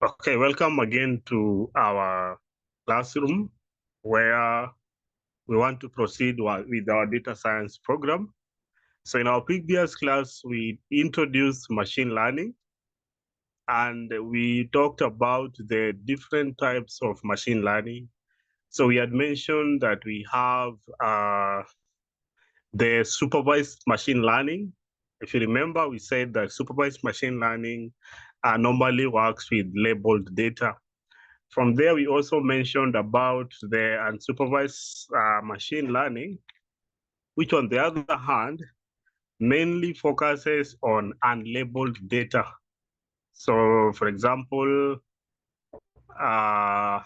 Okay, welcome again to our classroom where we want to proceed with our data science program. So in our previous class, we introduced machine learning and we talked about the different types of machine learning. So we had mentioned that we have the supervised machine learning. If you remember, we said that supervised machine learning normally works with labeled data. From there, we also mentioned about the unsupervised machine learning, which on the other hand, mainly focuses on unlabeled data. So for example, so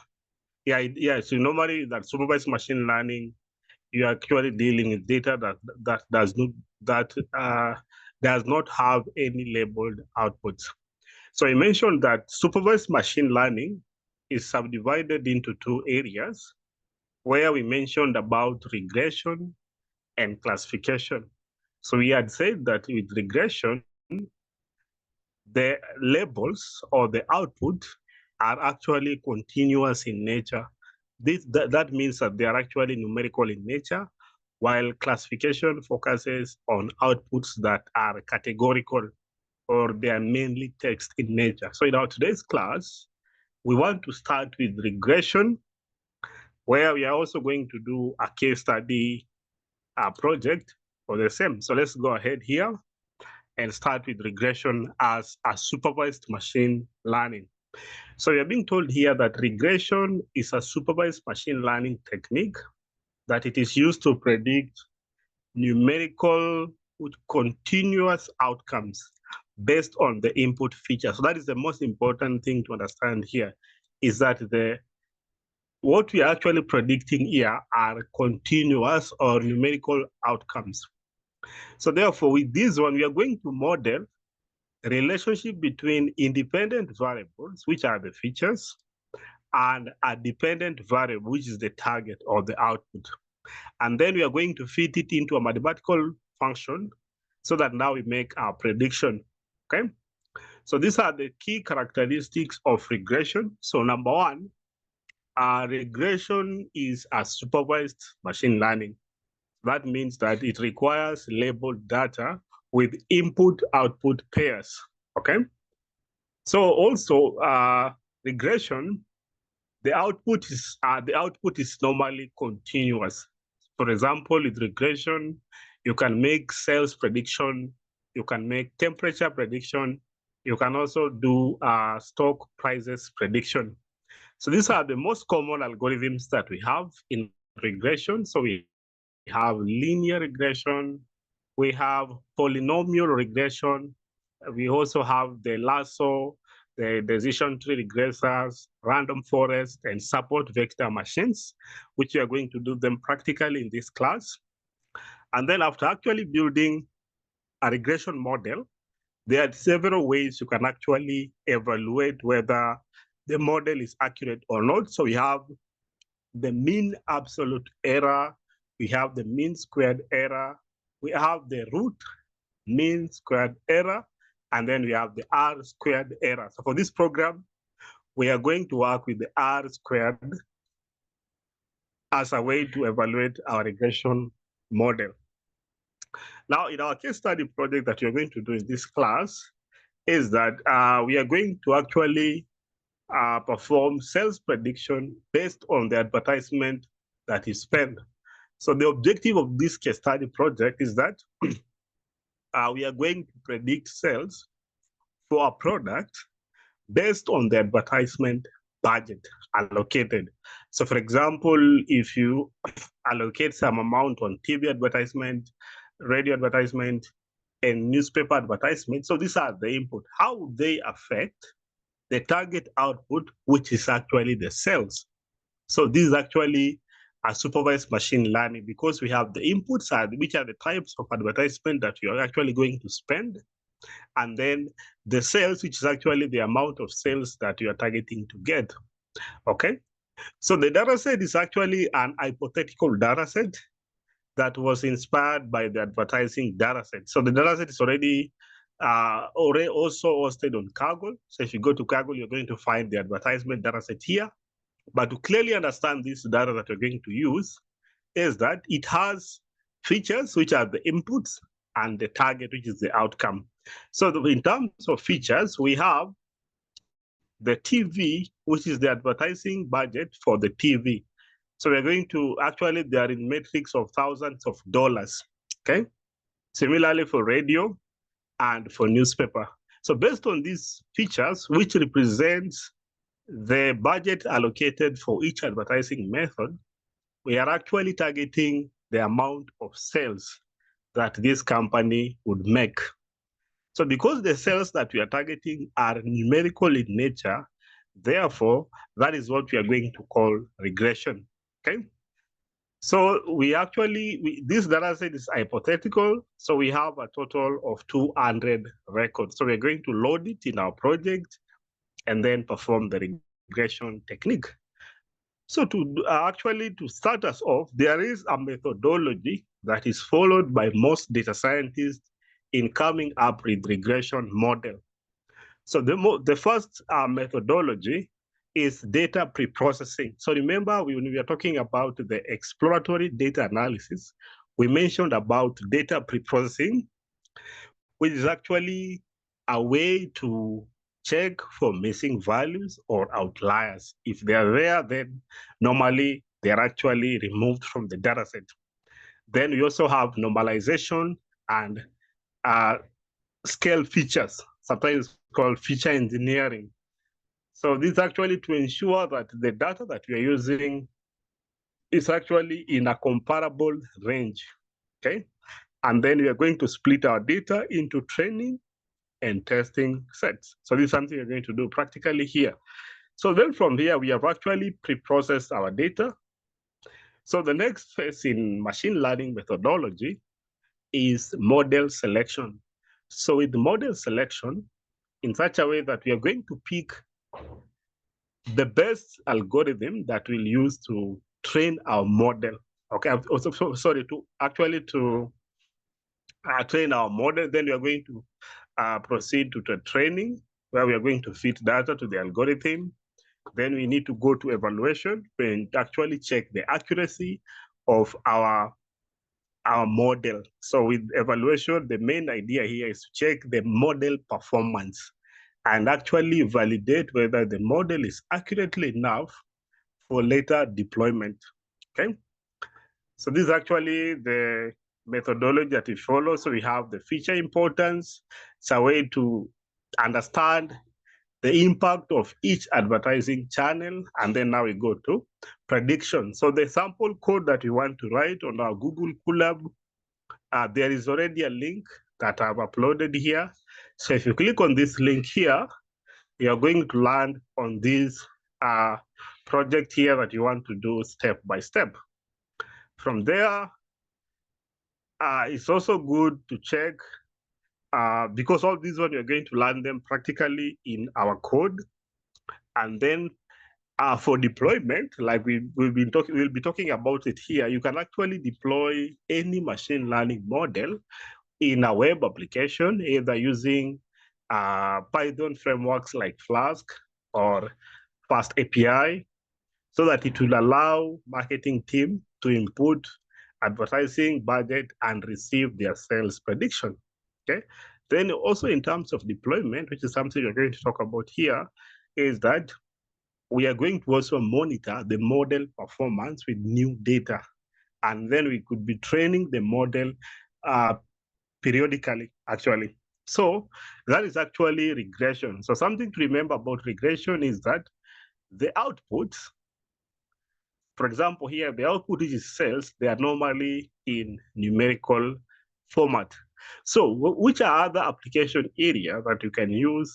normally that supervised machine learning, you're actually dealing with data that does not have any labeled outputs. So I mentioned that supervised machine learning is subdivided into two areas, where we mentioned about regression and classification. So we had said that with regression, the labels or the output are actually continuous in nature. That means that they are actually numerical in nature, while classification focuses on outputs that are categorical or they are mainly text in nature. So in our today's class, we want to start with regression, where we are also going to do a case study project for the same. So let's go ahead here and start with regression as a supervised machine learning. So you're being told here that regression is a supervised machine learning technique that it is used to predict numerical continuous outcomes based on the input feature. So that is the most important thing to understand here, is that what we are actually predicting here are continuous or numerical outcomes. So therefore, with this one, we are going to model a relationship between independent variables, which are the features, and a dependent variable, which is the target or the output. And then we are going to fit it into a mathematical function so that now we make our prediction, okay? So these are the key characteristics of regression. So number one, regression is a supervised machine learning. That means that it requires labeled data with input-output pairs, okay? So also, regression, the output is normally continuous. For example, with regression, you can make sales prediction, you can make temperature prediction, you can also do stock prices prediction. So these are the most common algorithms that we have in regression. So we have linear regression, we have polynomial regression, we also have the lasso, the decision tree regressors, random forest, and support vector machines, which we are going to do them practically in this class. And then after actually building a regression model, there are several ways you can actually evaluate whether the model is accurate or not. So we have the mean absolute error, we have the mean squared error, we have the root mean squared error, and then we have the R squared error. So for this program, we are going to work with the R squared as a way to evaluate our regression model. Now, in our case study project that you're going to do in this class is that we are going to actually perform sales prediction based on the advertisement that is spent. So the objective of this case study project is that we are going to predict sales for a product based on the advertisement budget allocated. So for example, if you allocate some amount on TV advertisement, radio advertisement, and newspaper advertisement, so these are the input. How would they affect the target output, which is actually the sales? So this is actually a supervised machine learning because we have the inputs, which are the types of advertisement that you are actually going to spend, and then the sales, which is actually the amount of sales that you are targeting to get, okay? So the data set is actually an hypothetical data set that was inspired by the advertising data set. So the data set is already also hosted on Kaggle. So if you go to Kaggle, you're going to find the advertisement data set here. But to clearly understand this data that you're going to use is that it has features, which are the inputs, and the target, which is the outcome. So in terms of features, we have the TV, which is the advertising budget for the TV. So we're going to, actually, they are in metrics of thousands of dollars, okay? Similarly for radio and for newspaper. So based on these features, which represents the budget allocated for each advertising method, we are actually targeting the amount of sales that this company would make. So because the sales that we are targeting are numerical in nature, therefore, that is what we are going to call regression, okay? So this data set is hypothetical. So we have a total of 200 records. So we're going to load it in our project and then perform the regression technique. So to start us off, there is a methodology that is followed by most data scientists in coming up with regression model. So the first methodology is data pre-processing. So remember, when we are talking about the exploratory data analysis, we mentioned about data pre-processing, which is actually a way to check for missing values or outliers. If they are there, then normally they are actually removed from the data set. Then we also have normalization and scale features, sometimes called feature engineering. So this is actually to ensure that the data that we are using is actually in a comparable range, okay? And then we are going to split our data into training and testing sets. So this is something we're going to do practically here. So then from here, we have actually pre-processed our data. So the next phase in machine learning methodology is model selection. So with model selection, in such a way that we are going to pick the best algorithm that we'll use to train our model. Okay, also, sorry, to actually to train our model, then we are going to proceed to the training, where we are going to feed data to the algorithm. Then we need to go to evaluation and actually check the accuracy of our model. So with evaluation, the main idea here is to check the model performance and actually validate whether the model is accurately enough for later deployment, okay? So this is actually the methodology that we follow. So we have the feature importance. It's a way to understand the impact of each advertising channel. And then now we go to prediction. So the sample code that we want to write on our Google Colab, there is already a link that I've uploaded here. So if you click on this link here, you are going to land on this project here that you want to do step by step. From there, it's also good to check, because all these ones, you're going to learn them practically in our code. And then for deployment, like we'll be talking about it here, you can actually deploy any machine learning model in a web application, either using Python frameworks like Flask or Fast API, so that it will allow marketing team to input advertising budget and receive their sales prediction, okay? Then also in terms of deployment, which is something we're going to talk about here, is that we are going to also monitor the model performance with new data. And then we could be training the model periodically, actually. So that is actually regression. So something to remember about regression is that the outputs, for example, here, the output is sales, they are normally in numerical format. So which are other application areas that you can use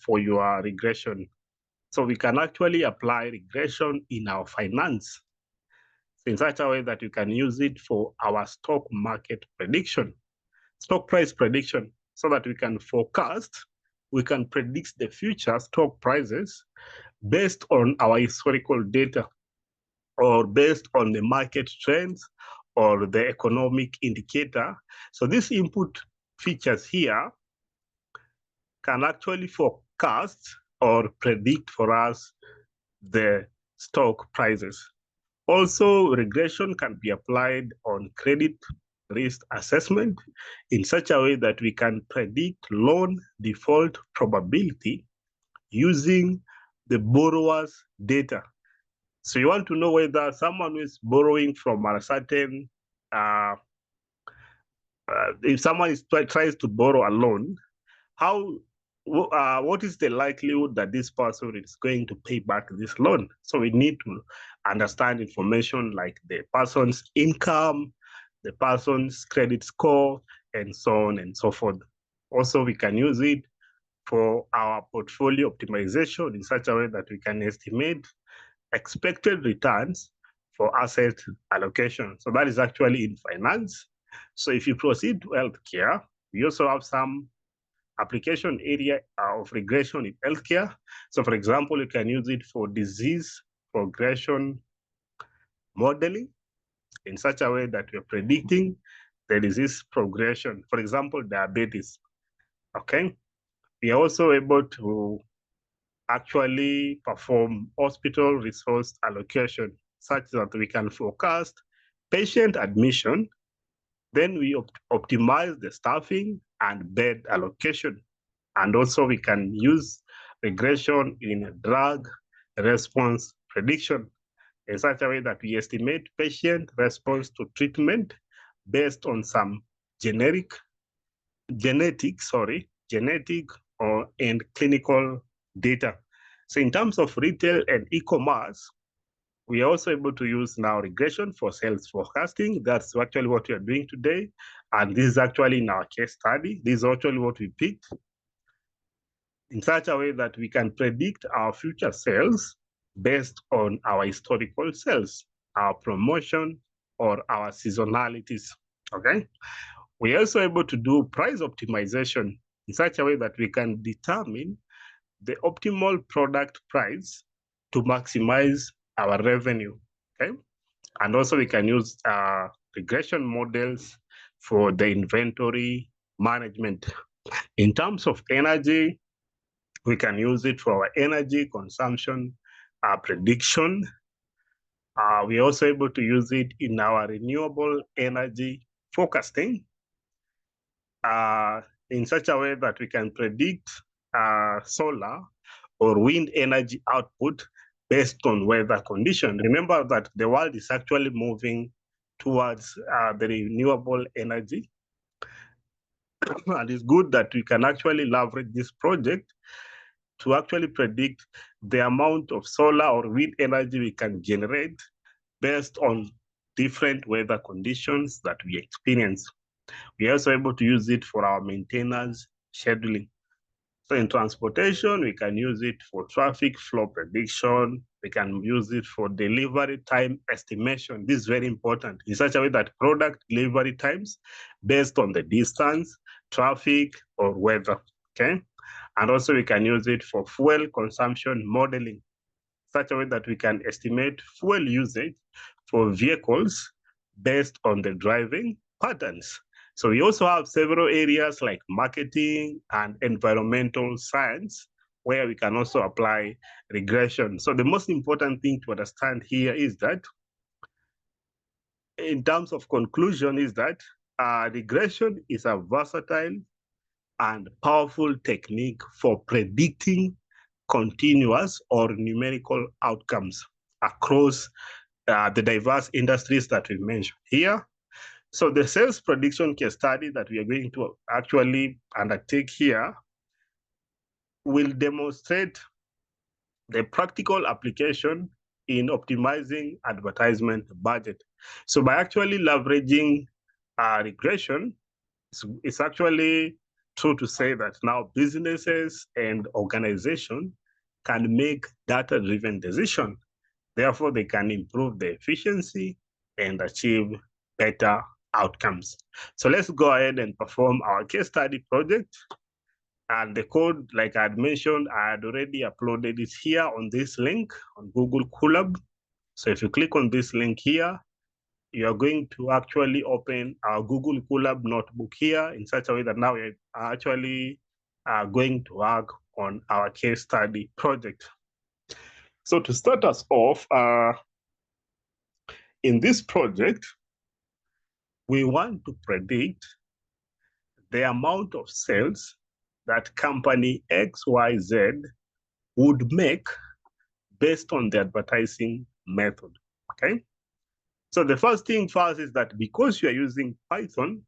for your regression? So we can actually apply regression in our finance in such a way that you can use it for our stock market prediction, stock price prediction, so that we can forecast, we can predict the future stock prices based on our historical data, or based on the market trends or the economic indicator. So these input features here can actually forecast or predict for us the stock prices. Also, regression can be applied on credit risk assessment in such a way that we can predict loan default probability using the borrower's data. So you want to know whether someone is borrowing from a certain, if someone tries to borrow a loan, what is the likelihood that this person is going to pay back this loan? So we need to understand information like the person's income, the person's credit score, and so on and so forth. Also, we can use it for our portfolio optimization in such a way that we can estimate expected returns for asset allocation. So that is actually in finance. So if you proceed to healthcare, we also have some application area of regression in healthcare. So for example, you can use it for disease progression modeling in such a way that we're predicting the disease progression. For example, diabetes, okay? We are also able to actually perform hospital resource allocation such that we can forecast patient admission. Then we optimize the staffing and bed allocation. And also we can use regression in drug response prediction in such a way that we estimate patient response to treatment based on some genetic and clinical data. So in terms of retail and e-commerce, we are also able to use now regression for sales forecasting. That's actually what we are doing today. And this is actually in our case study. This is actually what we picked in such a way that we can predict our future sales based on our historical sales, our promotion, or our seasonalities, okay? We're also able to do price optimization in such a way that we can determine the optimal product price to maximize our revenue, okay? And also we can use regression models for the inventory management. In terms of energy, we can use it for our energy consumption prediction. We're also able to use it in our renewable energy forecasting in such a way that we can predict solar or wind energy output based on weather conditions. Remember that the world is actually moving towards the renewable energy. And it's good that we can actually leverage this project to actually predict the amount of solar or wind energy we can generate based on different weather conditions that we experience. We are also able to use it for our maintenance scheduling. So in transportation, we can use it for traffic flow prediction. We can use it for delivery time estimation. This is very important in such a way that product delivery times based on the distance, traffic, or weather, okay? And also we can use it for fuel consumption modeling, such a way that we can estimate fuel usage for vehicles based on the driving patterns. So we also have several areas like marketing and environmental science where we can also apply regression. So the most important thing to understand here is that in terms of conclusion is that regression is a versatile and powerful technique for predicting continuous or numerical outcomes across the diverse industries that we mentioned here. So the sales prediction case study that we are going to actually undertake here will demonstrate the practical application in optimizing advertisement budget. So by actually leveraging regression, it's actually true to say that now businesses and organizations can make data-driven decisions. Therefore, they can improve the efficiency and achieve better outcomes. So let's go ahead and perform our case study project. And the code, like I had mentioned, I had already uploaded it here on this link on Google Colab. So if you click on this link here, you are going to actually open our Google Colab notebook here in such a way that now we are actually are going to work on our case study project. So to start us off, in this project, we want to predict the amount of sales that company XYZ would make based on the advertising method, okay? So the first thing first is that because you are using Python,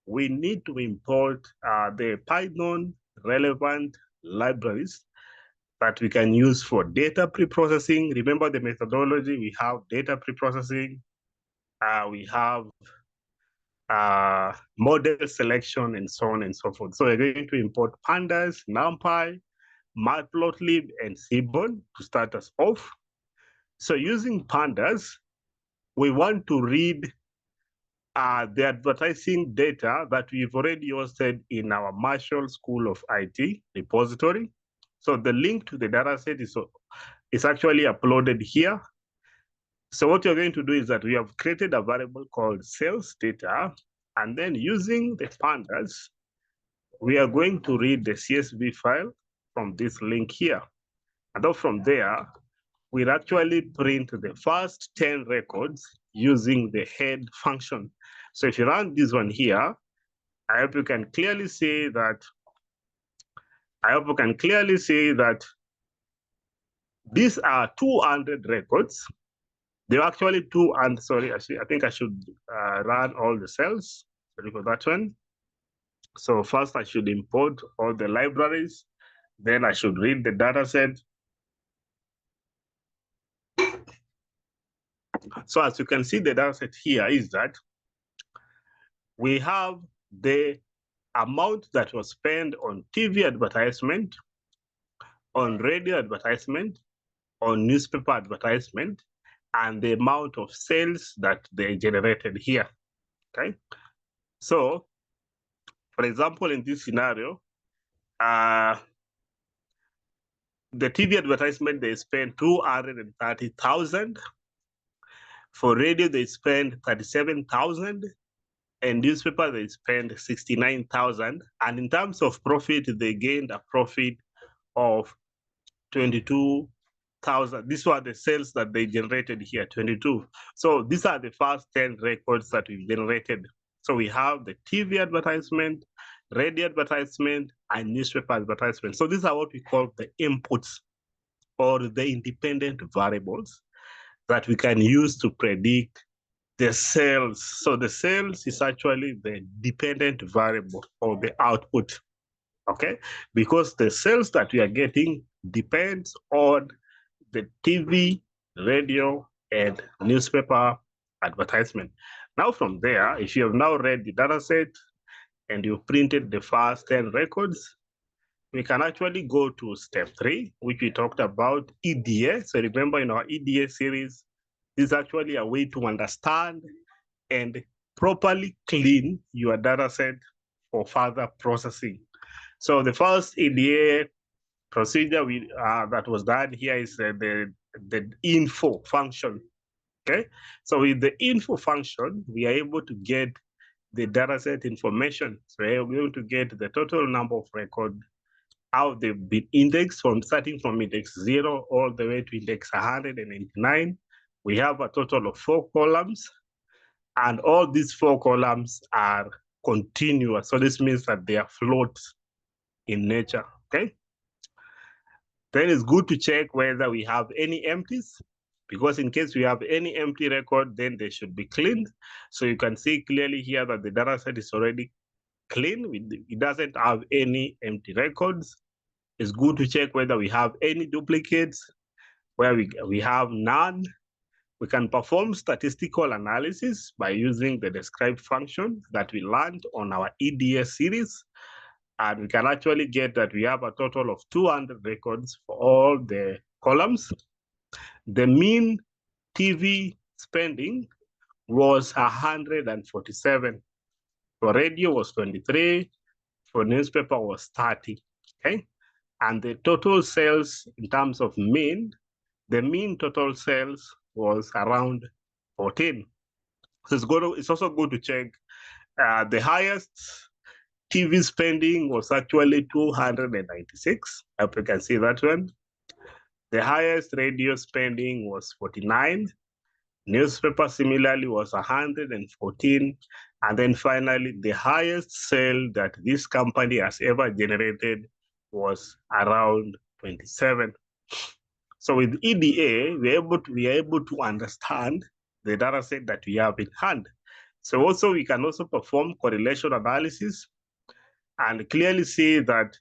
we need to import the Python relevant libraries that we can use for data pre-processing. Remember the methodology, we have data pre-processing, we have model selection, and so on and so forth. So we're going to import pandas, NumPy, matplotlib, and seaborn to start us off. So using pandas, we want to read the advertising data that we've already hosted in our Marshall School of IT repository. So the link to the dataset is actually uploaded here. So what you're going to do is that we have created a variable called sales data, and then using the pandas, we are going to read the CSV file from this link here. And then from there, we'll actually print the first 10 records using the head function. So if you run this one here, I hope you can clearly see that these are 200 records. There are actually sorry, actually, I think I should run all the cells. Sorry for that one. So first I should import all the libraries. Then I should read the data set. So as you can see, the data set here is that we have the amount that was spent on TV advertisement, on radio advertisement, on newspaper advertisement, and the amount of sales that they generated here, okay? So, for example, in this scenario, the TV advertisement, they spent 230,000. For radio, they spent 37,000. And newspaper, they spent 69,000. And in terms of profit, they gained a profit of 22,000. These were the sales that they generated here, 22. So these are the first 10 records that we've generated. So we have the TV advertisement, radio advertisement, and newspaper advertisement. So these are what we call the inputs or the independent variables that we can use to predict the sales. So the sales is actually the dependent variable or the output, okay? Because the sales that we are getting depends on the TV, radio, and newspaper advertisement. Now from there, if you have now read the data set and you printed the first 10 records, we can actually go to step 3, which we talked about, EDA. So remember in our EDA series, this is actually a way to understand and properly clean your data set for further processing. So the first EDA procedure that was done here is the info function, okay? So with the info function, we are able to get the dataset information. So we're able to get the total number of records, how they've been indexed starting from index 0 all the way to index 189. We have a total of 4 columns, and all these 4 columns are continuous. So this means that they are floats in nature, okay? Then it's good to check whether we have any empties, because in case we have any empty record, then they should be cleaned. So you can see clearly here that the data set is already clean. It doesn't have any empty records. It's good to check whether we have any duplicates. Where we have none, we can perform statistical analysis by using the describe function that we learned on our EDA series. And we can actually get that we have a total of 200 records for all the columns. The mean TV spending was 147. For radio was 23. For newspaper was 30, okay? And the total sales in terms of the mean total sales was around 14. So it's also good to check the highest TV spending was actually 296. I hope you can see that one. The highest radio spending was 49. Newspaper similarly was 114. And then finally, the highest sale that this company has ever generated was around 27. So with EDA, we are able to understand the data set that we have in hand. So also we can also perform correlation analysis and clearly see that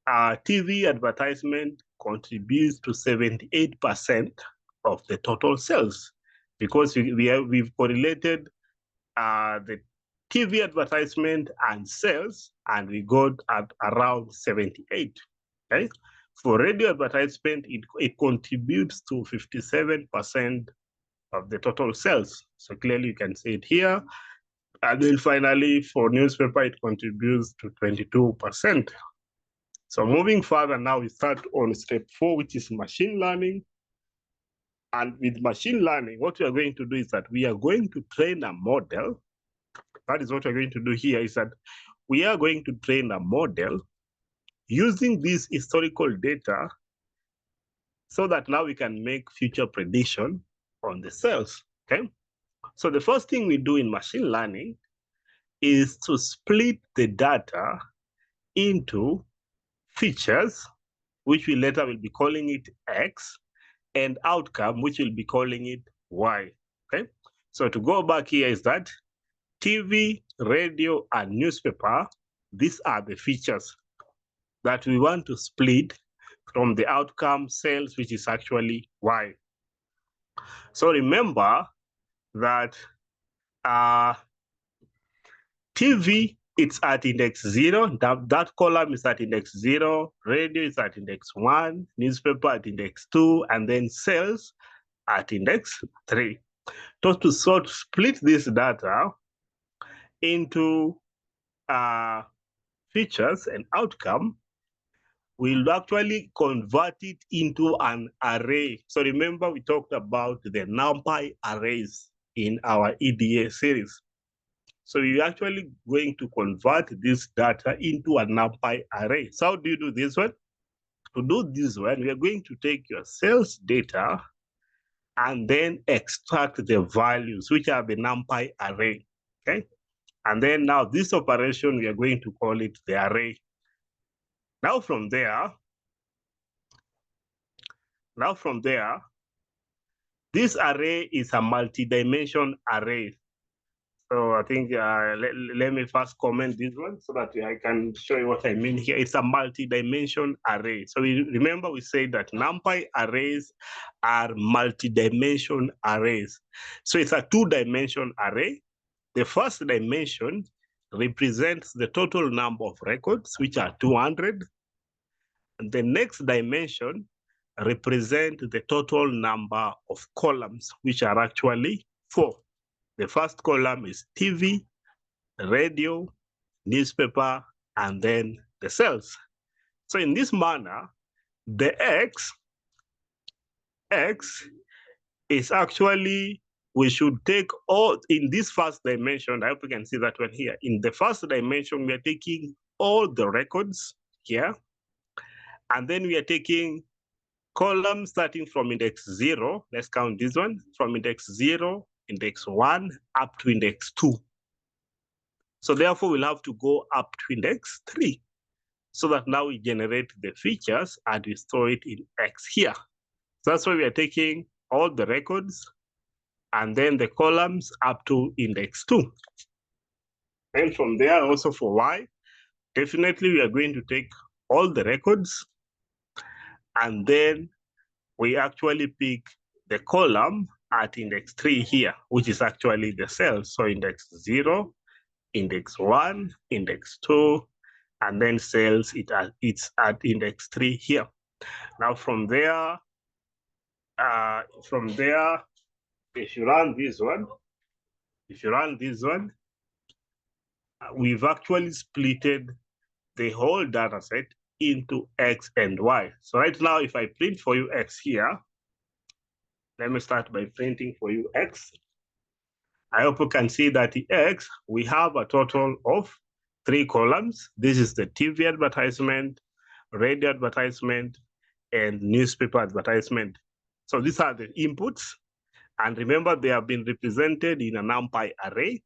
TV advertisement contributes to 78% of the total sales because we've correlated the TV advertisement and sales, and we got at around 78. Okay, for radio advertisement, it contributes to 57% of the total sales. So clearly, you can see it here. And then finally, for newspaper, it contributes to 22%. So moving further now, we start on step 4, which is machine learning. And with machine learning, what we are going to do is that we are going to train a model. That is what we're going to do here, is that we are going to train a model using this historical data so that now we can make future prediction on the cells, okay? So the first thing we do in machine learning is to split the data into features, which we later will be calling it X, and outcome, which we'll be calling it Y, okay? So to go back here is that TV, radio, and newspaper, these are the features that we want to split from the outcome sales, which is actually Y. So remember that TV, it's at index 0. That column is at index 0. Radio is at index 1. Newspaper at index 2. And then sales at index 3. So to sort of split this data into features and outcome, we'll actually convert it into an array. So remember, we talked about the NumPy arrays in our EDA series. So you're actually going to convert this data into a NumPy array. So how do you do this one? To do this one, we are going to take your sales data and then extract the values, which are the NumPy array, okay? And then now this operation, we are going to call it the array. Now from there, this array is a multi-dimension array. So I think let me first comment this one so that I can show you what I mean here. It's a multi-dimension array. So remember we said that NumPy arrays are multi-dimension arrays. So it's a 2-dimension array. The first dimension represents the total number of records, which are 200. And the next dimension represents the total number of columns, which are actually 4. The first column is TV, radio, newspaper, and then the cells. So in this manner, the X is actually, we should take all, in this first dimension, I hope you can see that one here. In the first dimension, we are taking all the records here, and then we are taking columns starting from index 0. Let's count this one, from index 0, index 1, up to index 2. So therefore, we'll have to go up to index 3. So that now we generate the features and we store it in X here. So that's why we are taking all the records and then the columns up to index 2. And from there, also for Y, definitely we are going to take all the records and then we actually pick the column at index 3 here, which is actually the cells. So index 0, index 1, index 2, and then cells, it's at index 3 here. Now from there, if you run this one, we've actually splitted the whole data set into X and Y. So right now, if I print for you X here, let me start by printing for you X. I hope you can see that the X, we have a total of 3 columns. This is the TV advertisement, radio advertisement, and newspaper advertisement. So these are the inputs. And remember, they have been represented in a NumPy array.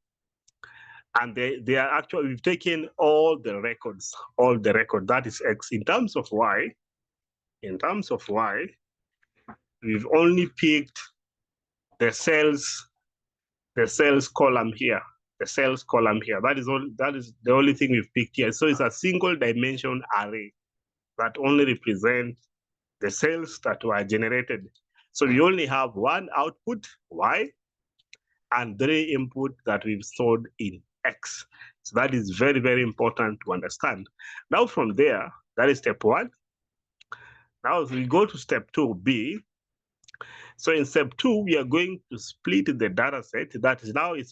And they are actually, we've taken all the records, that is X. In terms of Y, we've only picked the sales column here, That is the only thing we've picked here. So it's a single dimension array that only represents the sales that were generated. So we only have one output, Y, and 3 input that we've stored in X. So that is very, very important to understand. Now from there, that is step 1. Now as we go to step 2, B. So in step 2, we are going to split the data set that is now it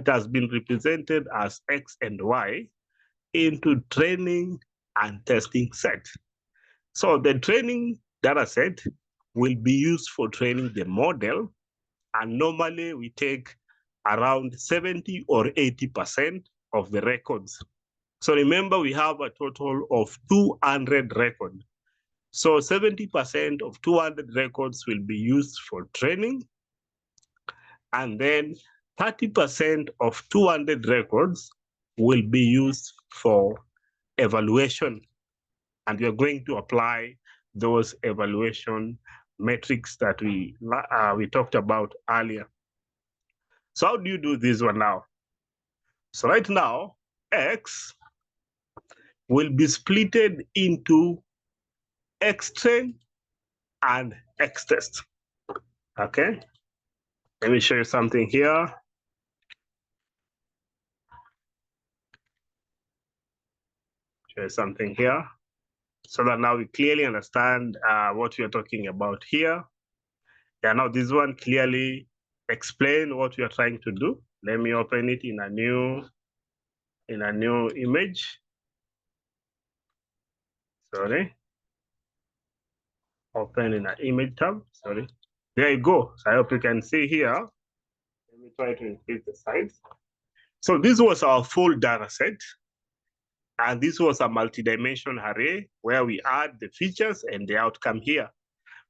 has been represented as X and Y into training and testing set. So the training data set will be used for training the model, and normally we take around 70 or 80% of the records. So remember, we have a total of 200 records. So 70% of 200 records will be used for training, and then 30% of 200 records will be used for evaluation. And we are going to apply those evaluation metrics that we talked about earlier. So how do you do this one now? So right now, X will be splitted into X-train and X-test. Okay, let me show you something here. So that now we clearly understand what we are talking about here. Yeah, now this one clearly explain what we are trying to do. Let me open it in a new image. Sorry. Open in an image tab. Sorry. There you go. So I hope you can see here. Let me try to increase the size. So this was our full data set. And this was a multi-dimension array where we add the features and the outcome here.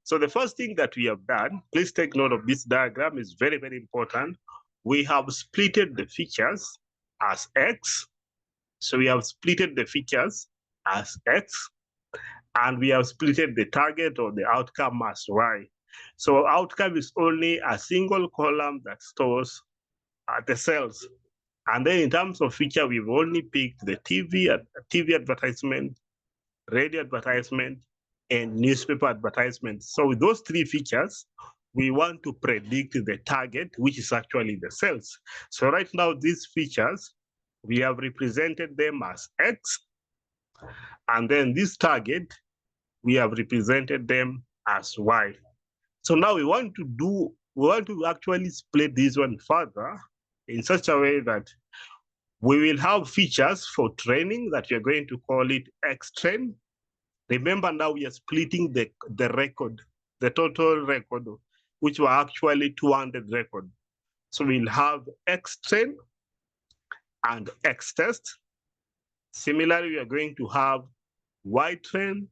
So the first thing that we have done, please take note of this diagram, is very, very important. We have splitted the features as X. So we have splitted the features as X, and we have splitted the target or the outcome as Y. So outcome is only a single column that stores the cells. And then in terms of feature, we've only picked the TV advertisement, radio advertisement, and newspaper advertisement. So with those 3 features, we want to predict the target, which is actually the cells. So right now, these features, we have represented them as X. And then this target, we have represented them as Y. So now we want to actually split this one further in such a way that we will have features for training that we are going to call it X-train. Remember, now we are splitting the record, the total record, which were actually 200 records. So we'll have X-train and X-test. Similarly, we are going to have Y-train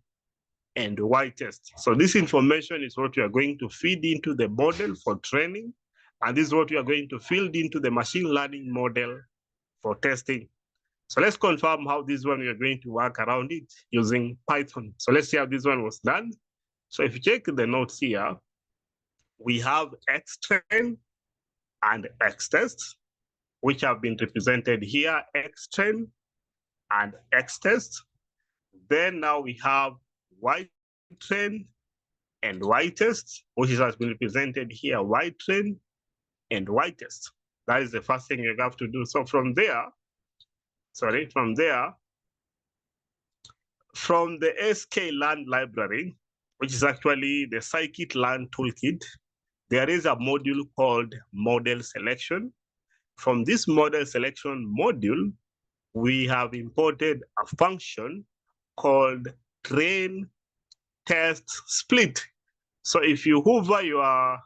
and Y-test. So this information is what we are going to feed into the model for training, and this is what we are going to feed into the machine learning model for testing. So let's confirm how this one we are going to work around it using Python. So let's see how this one was done. So if you check the notes here, we have X-train and X-test, which have been represented here, X-train and X-test. Then now we have Y-train and Y-test, which has been represented here, Y-train and Y-test. That is the first thing you have to do. So from the sklearn library, which is actually the scikit-learn toolkit, there is a module called model selection. From this model selection module, we have imported a function called train test split. So if you hover your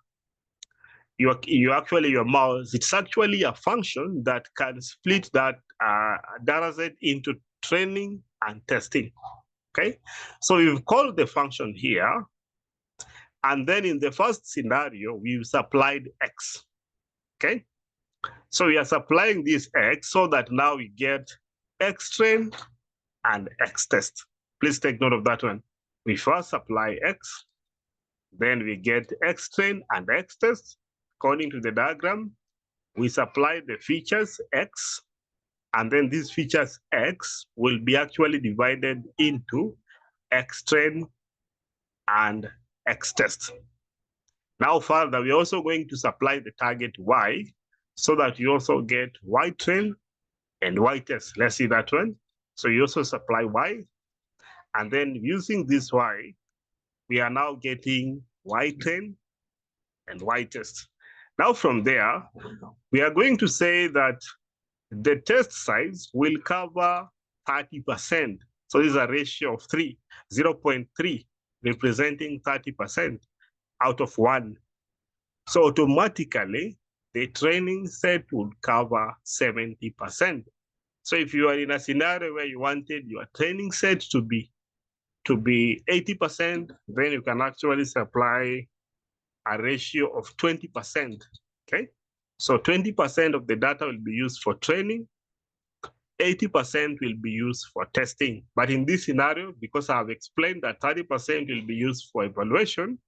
mouse, it's actually a function that can split that data set into training and testing. Okay, so we've called the function here, and then in the first scenario, we've supplied x. Okay, so we are supplying this x so that now we get x train and x test. Please take note of that one. We first supply x, then we get x train and x test. According to the diagram, we supply the features x, and then these features x will be actually divided into x train and x test. Now further, we're also going to supply the target y so that you also get y train and y test. Let's see that one. So you also supply y, and then using this y, we are now getting y train and y test. Now from there, we are going to say that the test size will cover 30%. So this is a ratio of 0.3, representing 30% out of 1. So automatically, the training set would cover 70%. So if you are in a scenario where you wanted your training set to be 80%, then you can actually supply a ratio of 20%. Okay, so 20% of the data will be used for training, 80% will be used for testing. But in this scenario, because I've explained that 30% will be used for evaluation,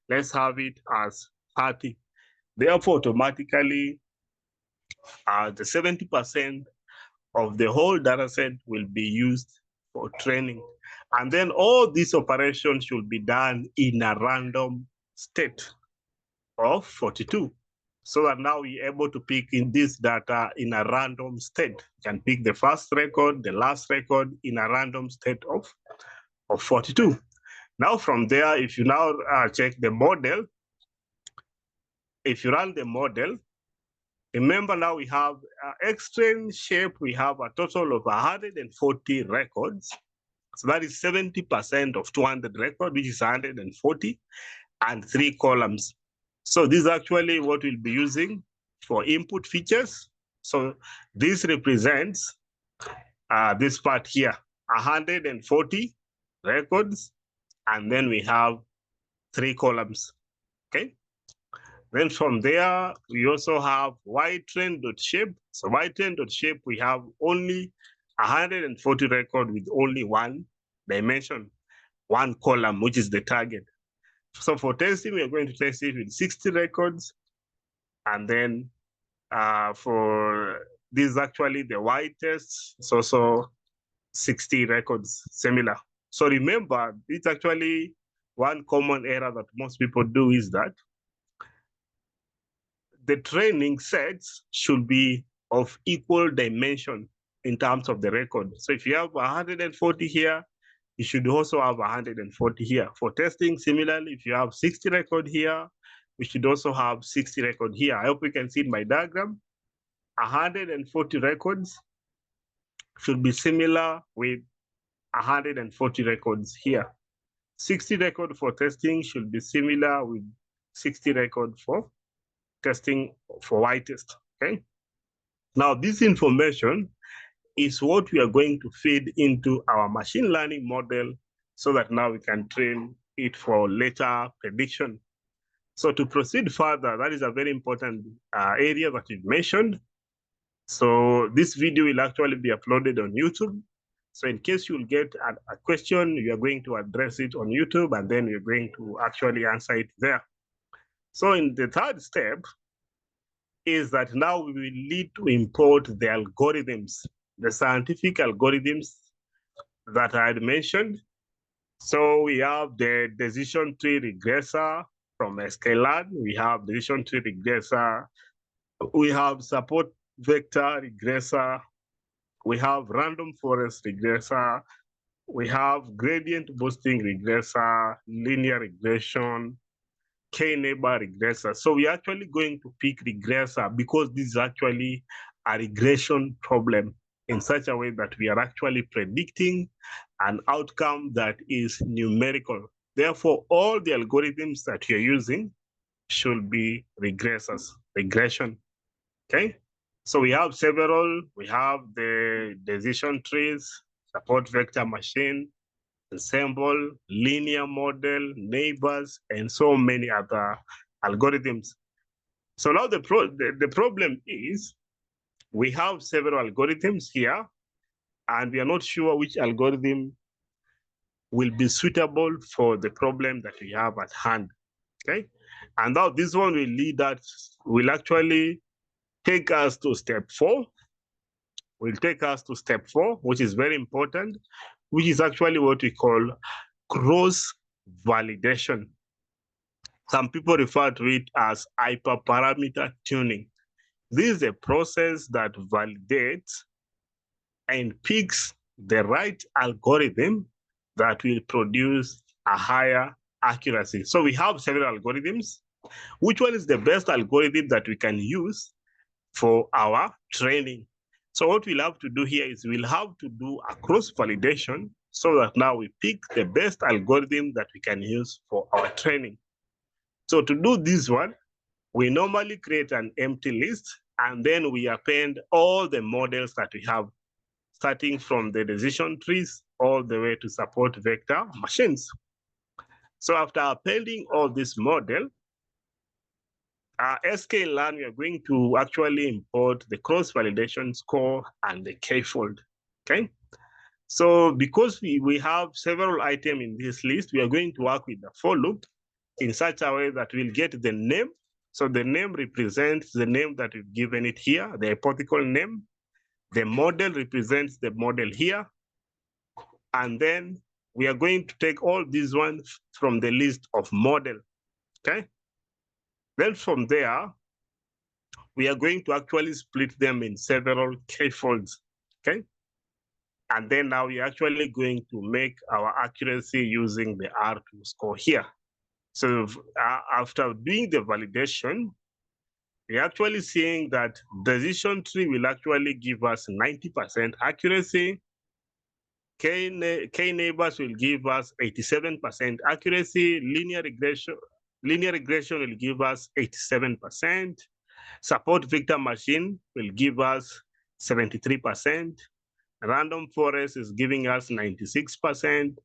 let's have it as 30. Therefore, automatically, the 70% of the whole data set will be used for training. And then all these operations should be done in a random state of 42. So that now we're able to pick in this data in a random state. You can pick the first record, the last record in a random state of 42. Now from there, if you now check the model, if you run the model, remember now we have X-train shape, we have a total of 140 records. So that is 70% of 200 records, which is 140, and 3 columns. So this is actually what we'll be using for input features. So this represents this part here, 140 records, and then we have 3 columns, okay? Then from there, we also have ytrain.shape. So ytrain.shape, we have only 140 records with only 1 dimension, 1 column, which is the target. So for testing, we are going to test it with 60 records. And then for this, actually the Y test, it's also 60 records, similar. So remember, it's actually one common error that most people do is that the training sets should be of equal dimension in terms of the record. So if you have 140 here, you should also have 140 here. For testing, similarly, if you have 60 record here, we should also have 60 record here. I hope you can see in my diagram. 140 records should be similar with 140 records here. 60 record for testing should be similar with 60 record for testing for Y test, okay? Now, this information is what we are going to feed into our machine learning model so that now we can train it for later prediction. So to proceed further, that is a very important area that we've mentioned. So this video will actually be uploaded on YouTube. So in case you'll get a question, you are going to address it on YouTube, and then you're going to actually answer it there. So in the third step is that now we will need to import the algorithms, the scientific algorithms that I had mentioned. So we have the decision tree regressor from sklearn. We have decision tree regressor. We have support vector regressor. We have random forest regressor. We have gradient boosting regressor, linear regression, k-neighbor regressor. So we're actually going to pick regressor because this is actually a regression problem in such a way that we are actually predicting an outcome that is numerical. Therefore, all the algorithms that you're using should be regressors, regression, okay? So we have several. We have the decision trees, support vector machine, ensemble, linear model, neighbors, and so many other algorithms. So now the problem is we have several algorithms here, and we are not sure which algorithm will be suitable for the problem that we have at hand. Okay, and now this one will actually take us to step 4. Will take us to step 4, which is very important, which is actually what we call cross validation. Some people refer to it as hyperparameter tuning. This is a process that validates and picks the right algorithm that will produce a higher accuracy. So we have several algorithms. Which one is the best algorithm that we can use for our training? So what we'll have to do here is we'll have to do a cross validation so that now we pick the best algorithm that we can use for our training. So to do this one, we normally create an empty list, and then we append all the models that we have, starting from the decision trees all the way to support vector machines. So after appending all this model, sklearn, we are going to actually import the cross-validation score and the k-fold, okay? So because we have several items in this list, we are going to work with the for loop in such a way that we'll get the name. So the name represents the name that we've given it here, the hypothetical name. The model represents the model here. And then we are going to take all these ones from the list of model, okay? Then from there, we are going to actually split them in several k-folds, okay? And then now we're actually going to make our accuracy using the R2 score here. So after doing the validation, we're actually seeing that decision tree will actually give us 90% accuracy. K neighbors will give us 87% accuracy. Linear regression will give us 87%. Support vector machine will give us 73%. Random forest is giving us 96%,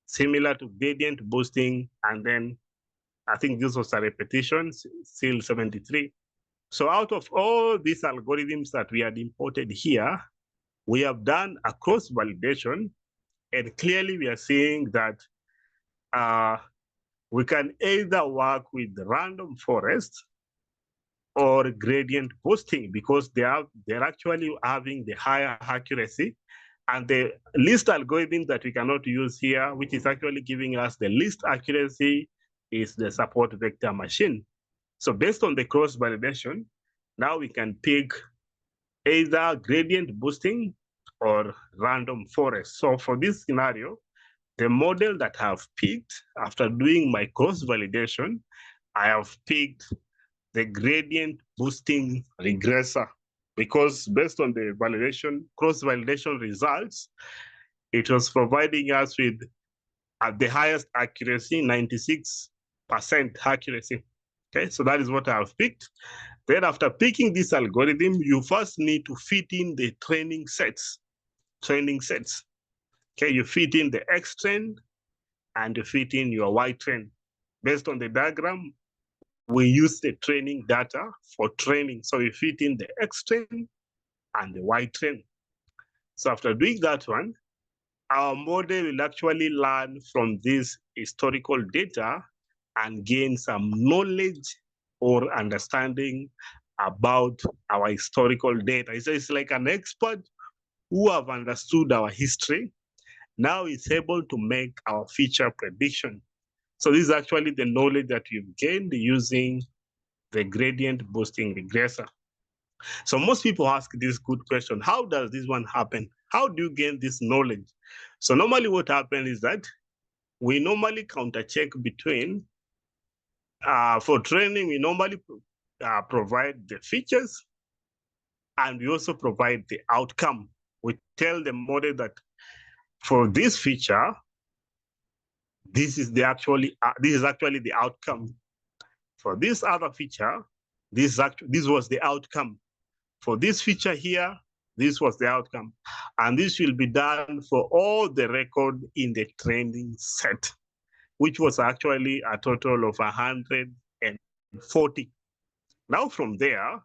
similar to gradient boosting. And then I think this was a repetition, still 73. So out of all these algorithms that we had imported here, we have done a cross validation, and clearly we are seeing that we can either work with random forest or gradient boosting because they're actually having the higher accuracy. And the least algorithm that we cannot use here, which is actually giving us the least accuracy, is the support vector machine. So based on the cross validation, now we can pick either gradient boosting or random forest. So for this scenario, the model that I have picked after doing my cross validation, I have picked the gradient boosting regressor because based on the cross validation results, it was providing us with the highest accuracy, 96% accuracy. Okay, so that is what I have picked. Then after picking this algorithm, you first need to fit in the training sets. Okay, you fit in the X trend and you fit in your Y trend. Based on the diagram, we use the training data for training. So we fit in the X trend and the Y trend. So after doing that one, our model will actually learn from this historical data and gain some knowledge or understanding about our historical data. It's like an expert who have understood our history. Now it's able to make our future prediction. So this is actually the knowledge that we've gained using the gradient boosting regressor. So most people ask this good question: how does this one happen? How do you gain this knowledge? So normally what happens is that we normally counter check between, for training, we normally provide the features and we also provide the outcome. We tell the model that for this feature, this is actually the outcome. For this other feature, this was the outcome. for this feature here, this was the outcome. And this will be done for all the record in the training set, which was actually a total of 140. Now from there,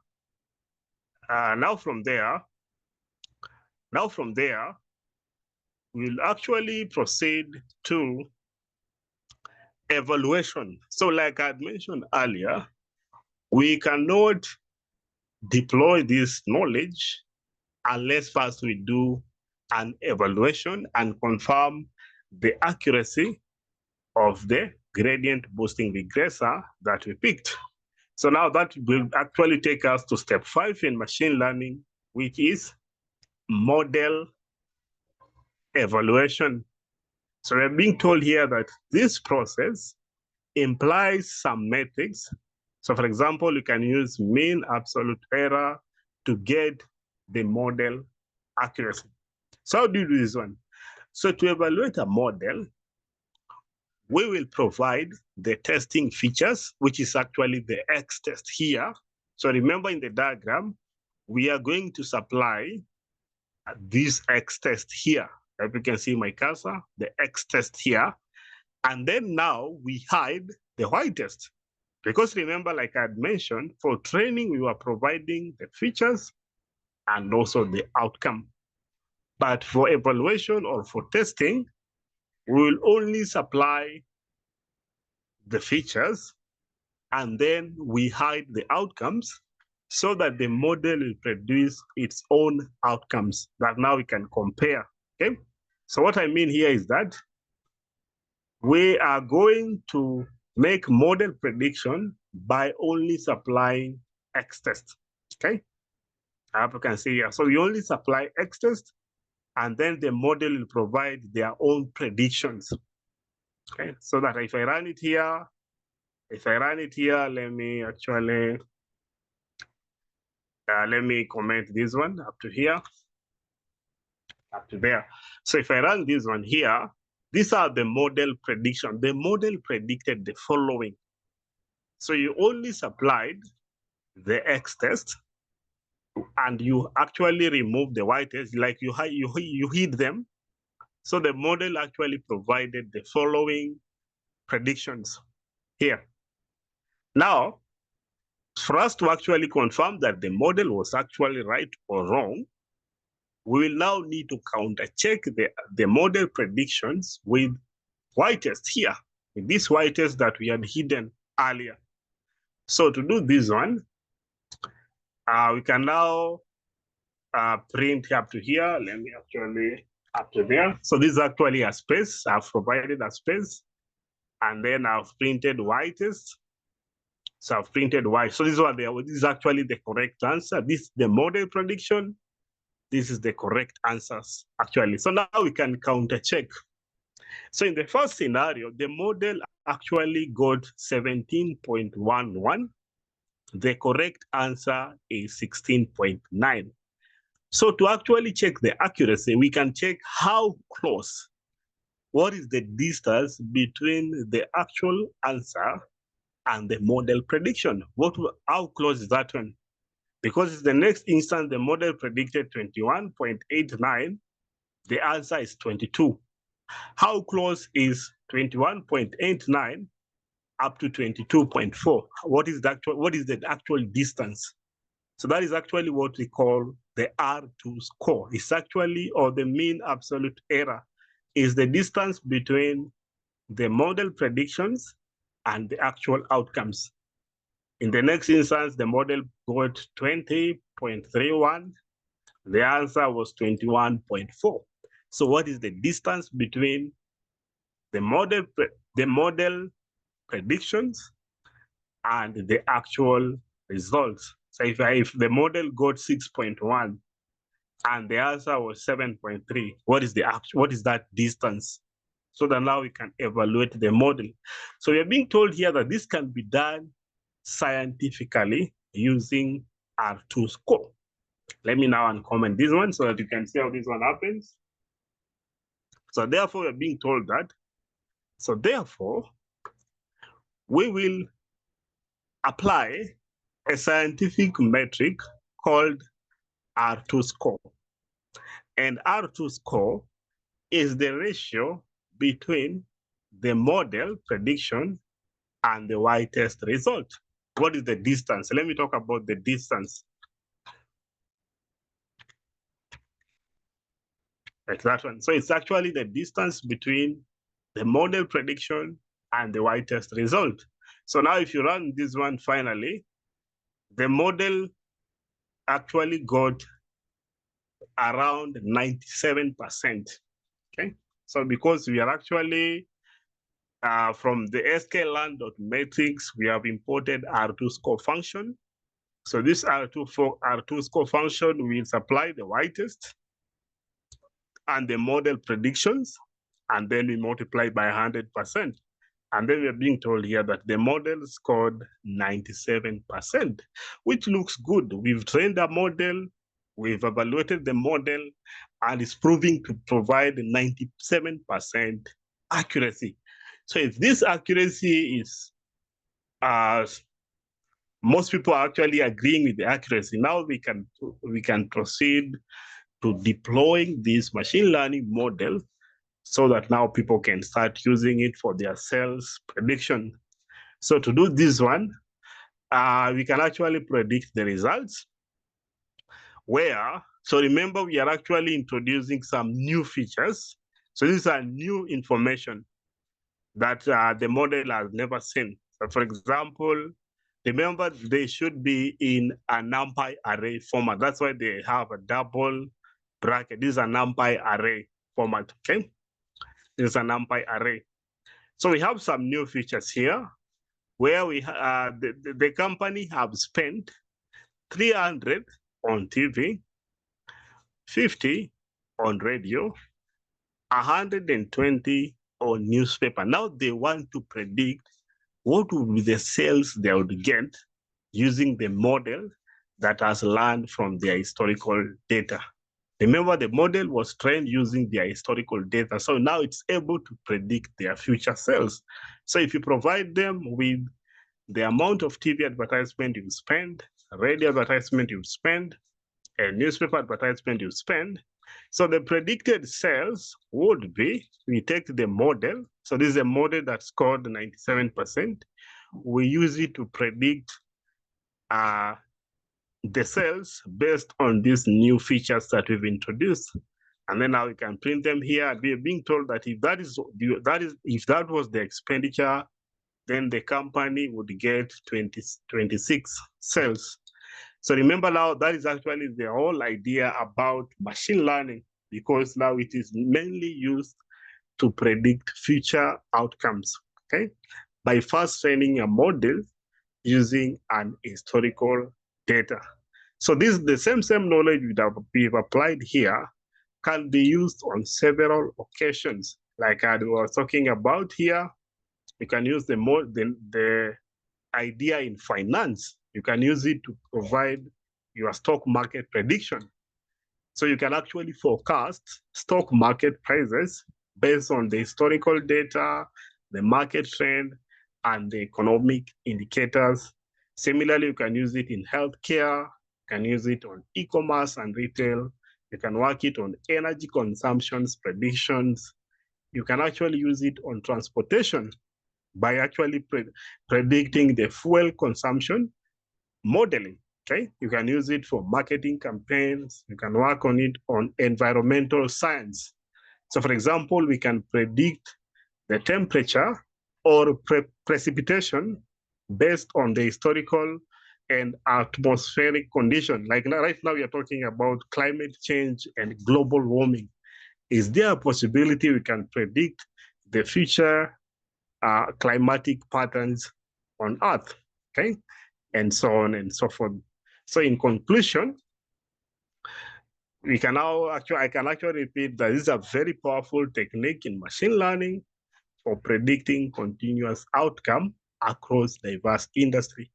we'll actually proceed to evaluation. So like I had mentioned earlier, we cannot deploy this knowledge unless first we do an evaluation and confirm the accuracy of the gradient boosting regressor that we picked. So now that will actually take us to step 5 in machine learning, which is model evaluation. So we're being told here that this process implies some metrics. So for example, you can use mean absolute error to get the model accuracy. So how do you do this one? So to evaluate a model, we will provide the testing features, which is actually the X test here. So remember in the diagram, we are going to supply this X test here. If you can see my cursor, the X test here. And then now we hide the Y test. Because remember, like I had mentioned, for training, we were providing the features and also the outcome. But for evaluation or for testing, we will only supply the features and then we hide the outcomes so that the model will produce its own outcomes that now we can compare, okay? So what I mean here is that we are going to make model prediction by only supplying X test, okay? I hope you can see here. So we only supply X test and then the model will provide their own predictions, okay? So that if I run it here, let me actually, let me comment this one up to here, up to there. So if I run this one here, these are the model prediction. The model predicted the following. So you only supplied the X test and you actually remove the Y test, like you hid them. So the model actually provided the following predictions here. Now, for us to actually confirm that the model was actually right or wrong, we will now need to counter check the model predictions with Y test here, with this Y test that we had hidden earlier. So to do this one, we can now print up to here. Let me actually up to there. So this is actually a space. I've provided a space, and then I've printed Y test. So I've printed Y. So this is actually the correct answer. This is the model prediction. This is the correct answers, actually. So now we can counter check. So in the first scenario, the model actually got 17.11. The correct answer is 16.9. So to actually check the accuracy, we can check how close, what is the distance between the actual answer and the model prediction. How close is that one? Because in the next instance, the model predicted 21.89, the answer is 22. How close is 21.89 up to 22.4? What is the actual distance? So that is actually what we call the R2 score. It's actually, or the mean absolute error, is the distance between the model predictions and the actual outcomes. In the next instance, the model got 20.31. The answer was 21.4. So what is the distance between the model predictions and the actual results? So if the model got 6.1 and the answer was 7.3, what is that distance? So that now we can evaluate the model. So we are being told here that this can be done scientifically using R2 score. Let me now uncomment this one so that you can see how this one happens. So therefore, we're being told that. So therefore, we will apply a scientific metric called R2 score. And R2 score is the ratio between the model prediction and the y-test result. What is the distance? Let me talk about the distance. Like that one. So it's actually the distance between the model prediction and the y-test result. So now if you run this one finally, the model actually got around 97%. Okay. So because we are actually from the sklearn.metrics, we have imported R2 score function. So this R2 score function will supply the y-test and the model predictions, and then we multiply by 100%. And then we're being told here that the model scored 97%, which looks good. We've trained a model, we've evaluated the model, and it's proving to provide 97% accuracy. So if this accuracy is, most people are actually agreeing with the accuracy, now we can proceed to deploying this machine learning model so that now people can start using it for their sales prediction. So to do this one, we can actually predict the results so remember, we are actually introducing some new features. So these are new information that the model has never seen. So for example, remember they should be in a NumPy array format. That's why they have a double bracket. This is a NumPy array format, okay? This is a NumPy array. So we have some new features here where the company have spent 300 on TV, 50 on radio, 120 on newspaper. Now they want to predict what will be the sales they would get using the model that has learned from their historical data. Remember, the model was trained using their historical data, so now it's able to predict their future sales. So if you provide them with the amount of TV advertisement you spend, radio advertisement you spend, and newspaper advertisement you spend, so the predicted sales would be, we take the model, so this is a model that scored 97%, we use it to predict the sales based on these new features that we've introduced. And then now we can print them here, and we're being told that if that was the expenditure, then the company would get 26 sales. So remember now, that is actually the whole idea about machine learning, because now it is mainly used to predict future outcomes, okay? By first training a model using an historical data. So this the same knowledge we've applied here can be used on several occasions. Like I was talking about here, you can use the idea in finance. You can use it to provide your stock market prediction. So you can actually forecast stock market prices based on the historical data, the market trend, and the economic indicators. Similarly, you can use it in healthcare, you can use it on e-commerce and retail, you can work it on energy consumptions predictions, you can actually use it on transportation by actually predicting the fuel consumption modeling, okay? You can use it for marketing campaigns, you can work on it on environmental science. So for example, we can predict the temperature or precipitation based on the historical and atmospheric condition. Like right now, we are talking about climate change and global warming. Is there a possibility we can predict the future climatic patterns on Earth, okay? And so on and so forth. So in conclusion, I can actually repeat that this is a very powerful technique in machine learning for predicting continuous outcome across diverse industry.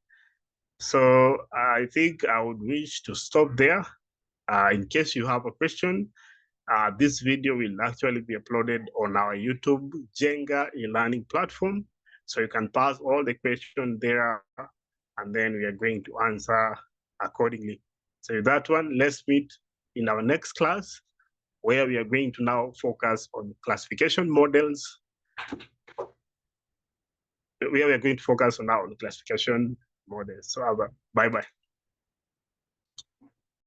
So I think I would wish to stop there. In case you have a question, this video will actually be uploaded on our YouTube Jenga e-learning platform. So you can pass all the questions there, and then we are going to answer accordingly. So that one, let's meet in our next class, where we are going to now focus on classification models. We are going to focus on our classification models. So bye-bye.